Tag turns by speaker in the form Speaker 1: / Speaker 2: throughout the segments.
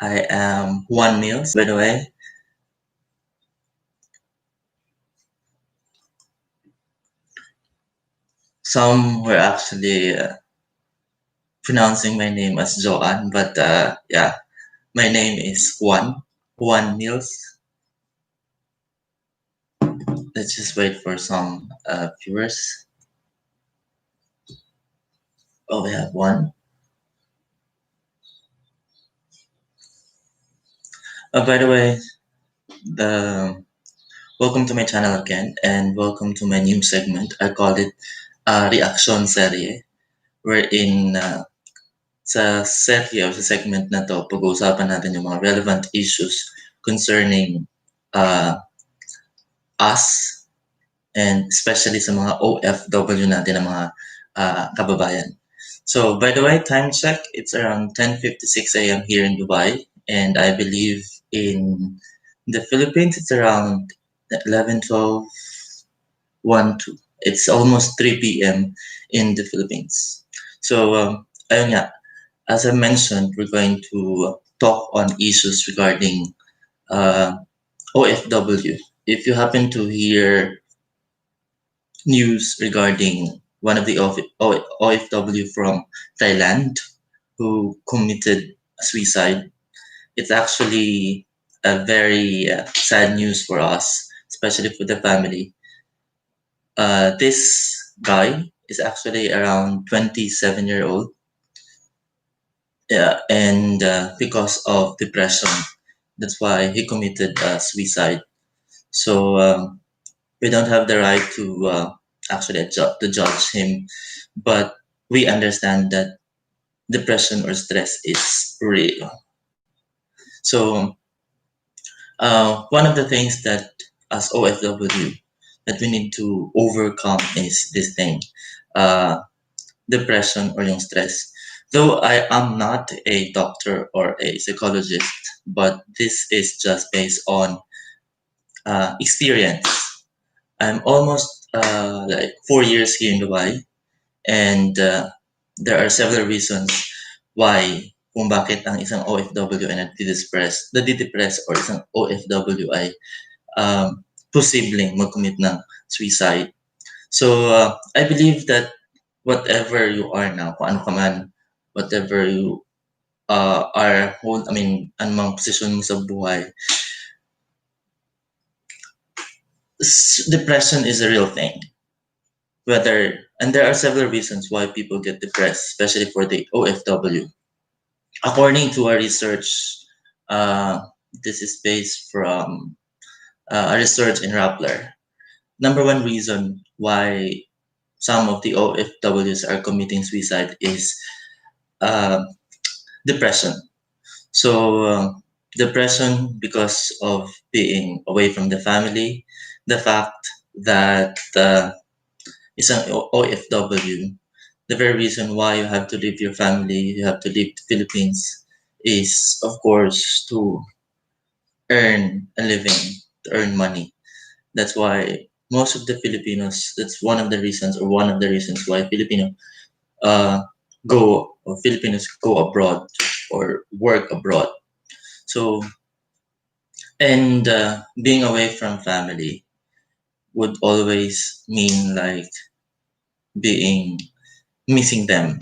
Speaker 1: I am Juan Mills, by the way. Some were actually pronouncing my name as Joanne, but yeah, my name is Juan Mills. Let's just wait for some viewers. Oh, we have one. By the way, the welcome to my channel again, and welcome to my new segment. I call it Reaksyon Serye, wherein sa serye o sa segment na to, pag-uusapan natin yung mga relevant issues concerning uh, us and especially sa mga OFW natin na mga kababayan. So, by the way, time check, it's around 10:56 a.m. here in Dubai, and I believe in the Philippines, it's around 11:12, 1, 2. It's almost 3 p.m. in the Philippines. So, ayun nga, as I mentioned, we're going to talk on issues regarding uh, OFW. If you happen to hear news regarding one of the OFW from Thailand who committed suicide. It's actually a very sad news for us, especially for the family. This guy is actually around 27-year old, yeah, and because of depression, that's why he committed suicide. So we don't have the right to actually to judge him, but we understand that depression or stress is real. So one of the things that as OFW that we need to overcome is this thing, uh, depression or yung stress. Though I am not a doctor or a psychologist, but this is just based on experience. I'm almost like 4 years here in Dubai, and there are several reasons why kung bakit ang isang OFW ay nadidepress or isang OFW ay posibleng mag-commit ng suicide. So I believe that whatever you are now, kung ano ka man, whatever you anumang posisyon mo sa buhay, depression is a real thing. And there are several reasons why people get depressed, especially for the OFW. According to our research, uh, this is based from a research in Rappler. Number one reason why some of the OFWs are committing suicide is uh, depression. So, depression because of being away from the family, the fact that isang OFW, the very reason why you have to leave your family, you have to leave the Philippines, is of course to earn a living, to earn money. That's why most of the Filipinos, that's one of the reasons why uh, Filipinos go abroad or work abroad. So, and being away from family would always mean like being missing them.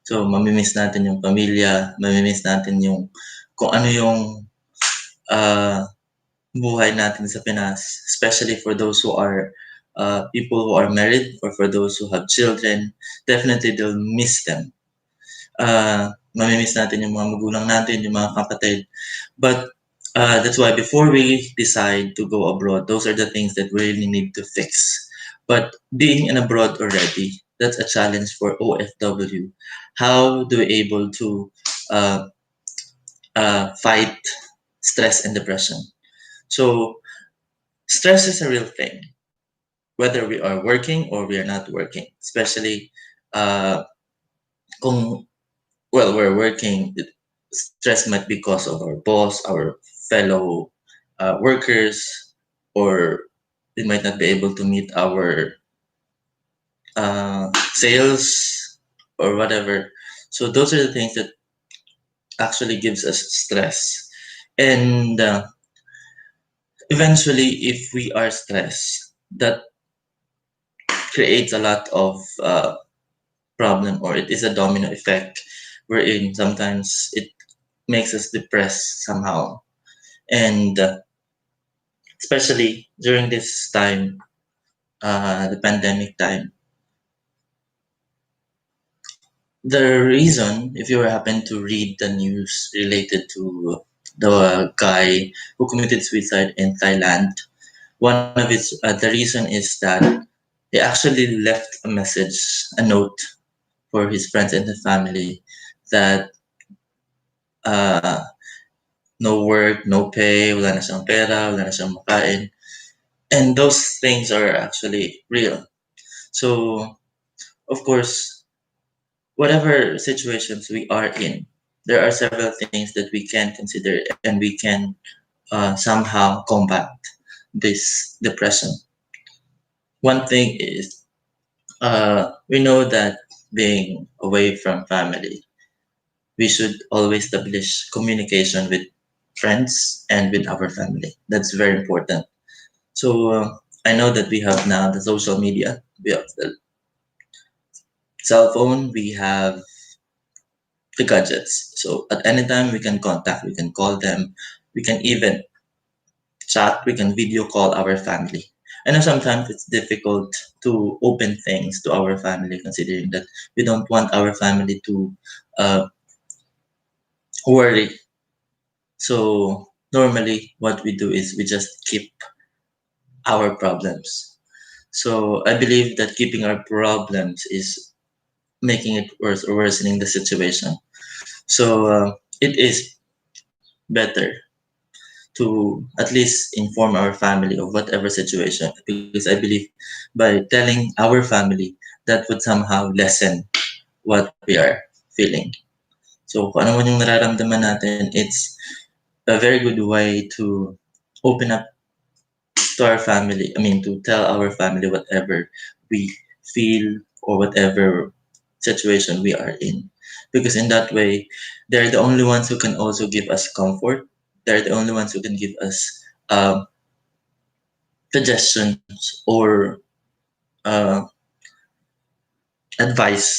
Speaker 1: So, mamimiss natin yung pamilya, mamimiss natin yung kung ano yung uh, buhay natin sa Pinas, especially for those who are people who are married or for those who have children, definitely they'll miss them. Mamimiss natin yung mga magulang natin, yung mga kapatid. But that's why before we decide to go abroad, those are the things that we really need to fix. But being in abroad already, that's a challenge for OFW. How do we able to uh, fight stress and depression? So stress is a real thing, whether we are working or we are not working. Especially kung we're working, stress might be because of our boss, our fellow workers, or we might not be able to meet our sales or whatever. So those are the things that actually gives us stress. And eventually, if we are stressed, that creates a lot of problem, or it is a domino effect wherein sometimes it makes us depressed somehow. And especially during this time, the pandemic time, the reason, if you happen to read the news related to the guy who committed suicide in Thailand, one of its the reason is that he actually left a message, a note for his friends and his family that uh, no work, no pay, wala na siyang pera, wala na siyang makain. And those things are actually real. So, of course, whatever situations we are in, there are several things that we can consider and we can somehow combat this depression. One thing is we know that being away from family, we should always establish communication with friends and with our family. That's very important. So I know that we have now the social media, we have the cell phone, we have the gadgets. So at any time we can contact, we can call them, we can even chat, we can video call our family. I know sometimes it's difficult to open things to our family, considering that we don't want our family to worry. So normally what we do is we just keep our problems. So I believe that keeping our problems is making it worse or worsening the situation. So it is better to at least inform our family of whatever situation, because I believe by telling our family, that would somehow lessen what we are feeling. So kung ano man yung nararamdaman natin, it's a very good way to open up to our family. I mean, to tell our family whatever we feel or whatever situation we are in. Because in that way, they're the only ones who can also give us comfort. They're the only ones who can give us suggestions or uh, advice.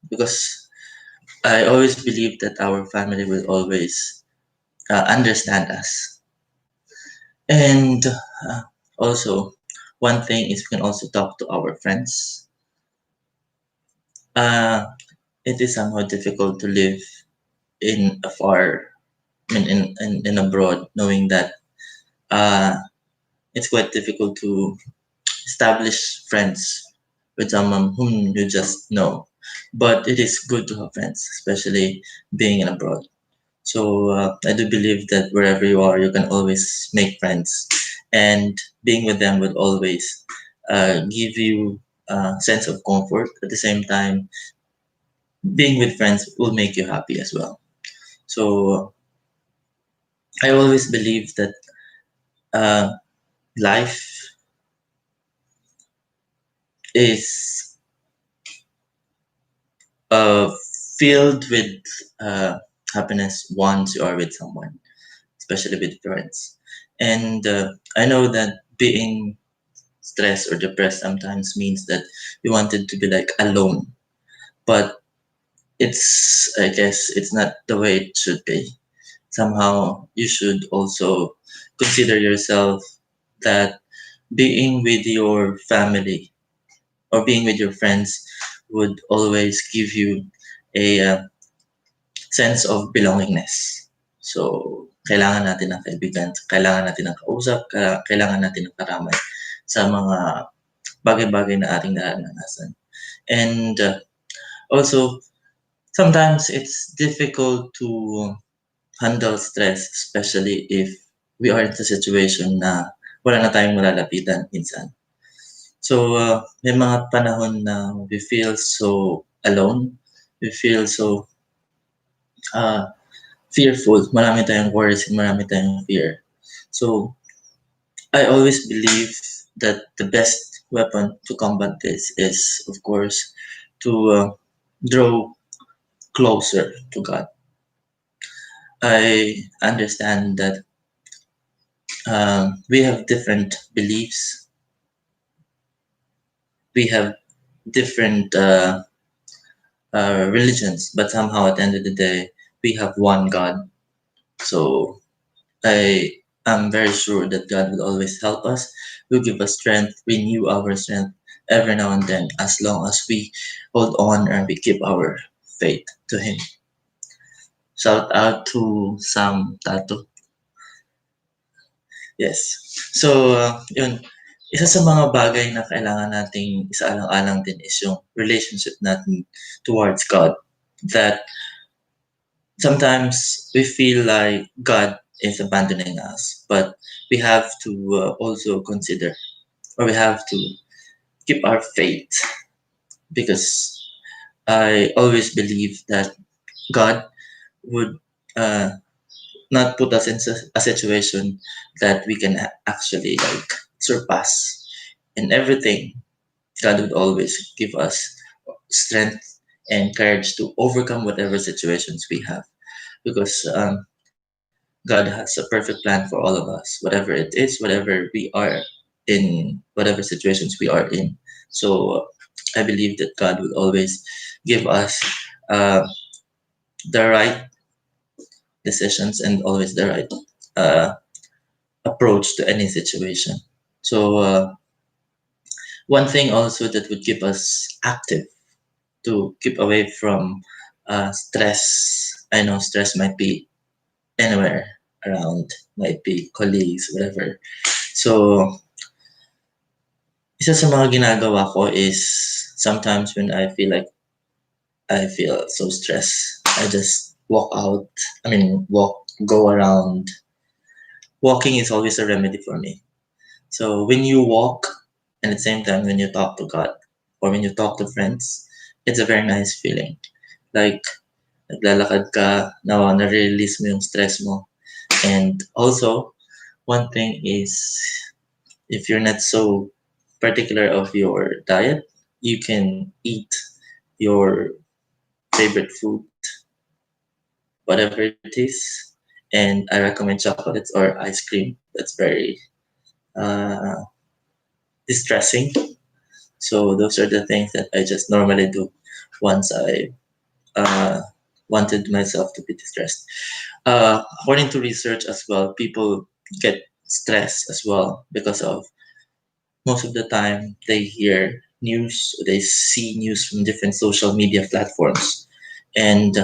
Speaker 1: Because I always believe that our family will always understand us. And also, one thing is we can also talk to our friends. Uh, it is somehow difficult to live in a far, I mean, in abroad, knowing that uh, it's quite difficult to establish friends with someone whom you just know. But it is good to have friends, especially being in abroad. So I do believe that wherever you are, you can always make friends, and being with them would always give you a sense of comfort. At the same time, being with friends will make you happy as well. So I always believe that uh, life is uh, filled with uh, happiness once you are with someone, especially with friends. And I know that being stressed or depressed sometimes means that you wanted to be like alone, but I guess, it's not the way it should be. Somehow, you should also consider yourself that being with your family or being with your friends would always give you a sense of belongingness. So, kailangan natin ng kaibigan, kailangan natin ng kausap, kailangan natin ng karamay sa mga bagay-bagay na ating nararanasan. And also, sometimes it's difficult to handle stress, especially if we are in a situation na wala na tayong malalapitan minsan. So, may mga panahon na we feel so alone, we feel so uh, fearful, marami tayong worries, marami tayong fear. So, I always believe that the best weapon to combat this is, of course, to draw closer to God. I understand that we have different beliefs, we have different religions, but somehow at the end of the day, we have one God. So I am very sure that God will always help us, will give us strength, renew our strength every now and then, as long as we hold on and we keep our faith to Him. Shout out to Sam Tato. Yes. So, yun. Isa sa mga bagay na kailangan nating isaalang-alang din is yung relationship natin towards God. That sometimes we feel like God is abandoning us, but we have to also consider, or we have to keep our faith, because I always believe that God would uh, not put us in a situation that we can actually like surpass. In everything, God would always give us strength and courage to overcome whatever situations we have, because God has a perfect plan for all of us, whatever it is, whatever we are in, whatever situations we are in. So I believe that God will always give us uh, the right decisions and always the right uh, approach to any situation. So one thing also that would keep us active to keep away from stress. I know stress might be anywhere around, might be colleagues, whatever. So isa sa mga ginagawa ko is sometimes when I feel like I feel so stressed, I just walk out. I mean, go around. Walking is always a remedy for me. So when you walk, and at the same time when you talk to God or when you talk to friends, it's a very nice feeling. Like naglalakad ka, nare-release mo yung stress mo. And also, one thing is if you're not so particular of your diet, you can eat your favorite food, whatever it is. And I recommend chocolates or ice cream. That's very uh, distressing. So those are the things that I just normally do once I uh, wanted myself to be distressed. According to research as well, people get stressed as well because of most of the time they hear news, they see news from different social media platforms. And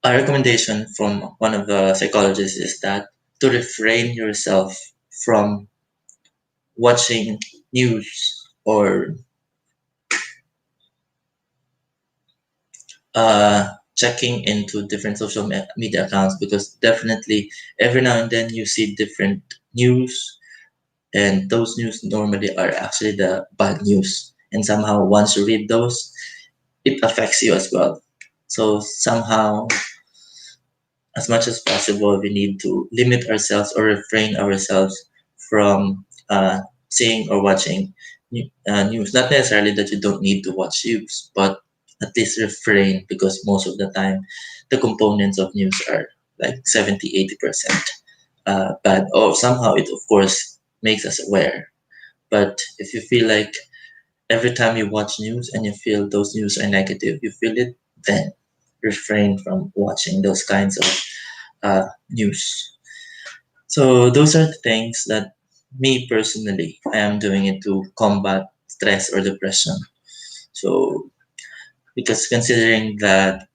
Speaker 1: a recommendation from one of the psychologists is that to refrain yourself from watching news or checking into different social media accounts, because definitely every now and then you see different news, and those news normally are actually the bad news, and somehow once you read those, it affects you as well. So somehow, as much as possible, we need to limit ourselves or refrain ourselves from seeing or watching news. Not necessarily that you don't need to watch news, but at least refrain, because most of the time the components of news are like 70-80% bad, or somehow it of course makes us aware. But if you feel like every time you watch news and you feel those news are negative, you feel it, then refrain from watching those kinds of news. So those are the things that me personally I am doing it to combat stress or depression. So because considering that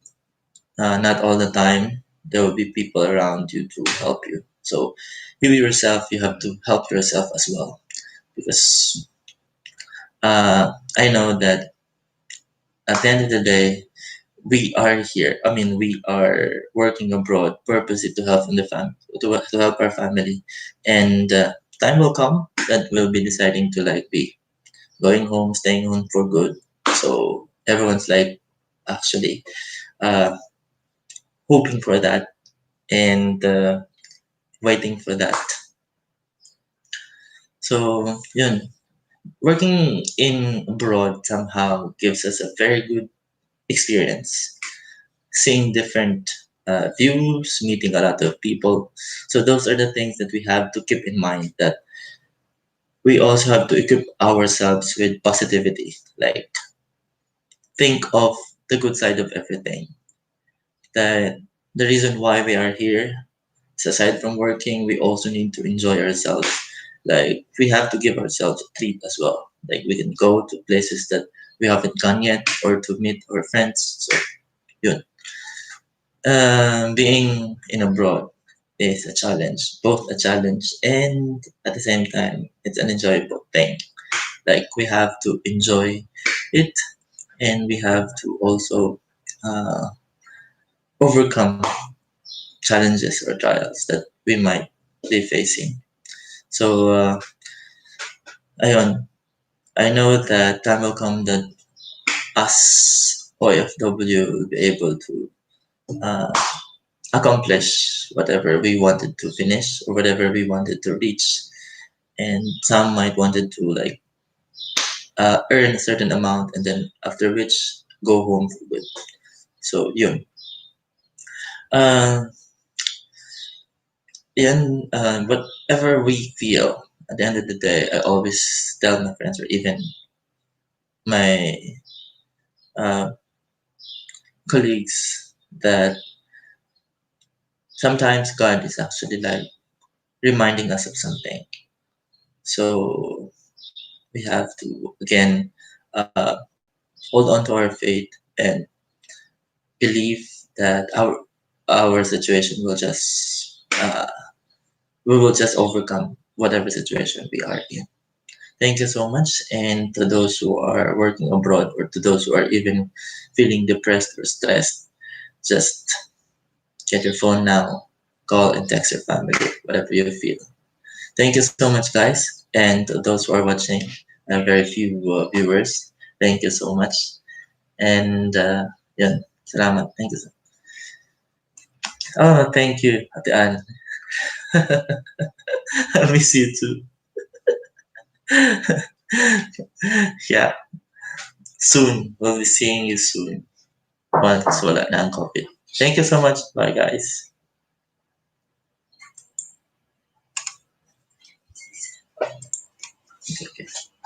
Speaker 1: not all the time there will be people around you to help you. So you yourself, you have to help yourself as well, because I know that at the end of the day we are here. I mean, we are working abroad purposely to help in the to help our family, and time will come that we'll be deciding to like be going home, staying home for good. So everyone's like actually uh, hoping for that and waiting for that. So yun, working in abroad somehow gives us a very good experience, seeing different views, meeting a lot of people. So those are the things that we have to keep in mind, that we also have to equip ourselves with positivity. Like, think of the good side of everything. That the reason why we are here is, aside from working, we also need to enjoy ourselves. Like, we have to give ourselves a treat as well. Like, we can go to places that we haven't gone yet, or to meet our friends. So yun. Being in abroad is a challenge, both a challenge and at the same time it's an enjoyable thing. Like, we have to enjoy it, and we have to also uh, overcome challenges or trials that we might be facing. So, ayun, I know that time will come that us OFW will be able to uh, accomplish whatever we wanted to finish, or whatever we wanted to reach. And some might wanted to, like, earn a certain amount, and then after which go home for good. So yun. Uh, Whatever we feel, at the end of the day, I always tell my friends, or even my uh, colleagues, that sometimes God is actually like reminding us of something. So we have to again hold on to our faith, and believe that our situation will just we will just overcome whatever situation we are in. Thank you so much. And to those who are working abroad, or to those who are even feeling depressed or stressed, just get your phone now, call and text your family, whatever you feel. Thank you so much, guys. And to those who are watching, very few viewers, thank you so much. And yun, salamat. Thank you. Oh, thank you, Ate Anne. I miss you too. Yeah, soon. We'll be seeing you soon. Once wala na ang COVID. Thank you so much. Bye, guys. Okay.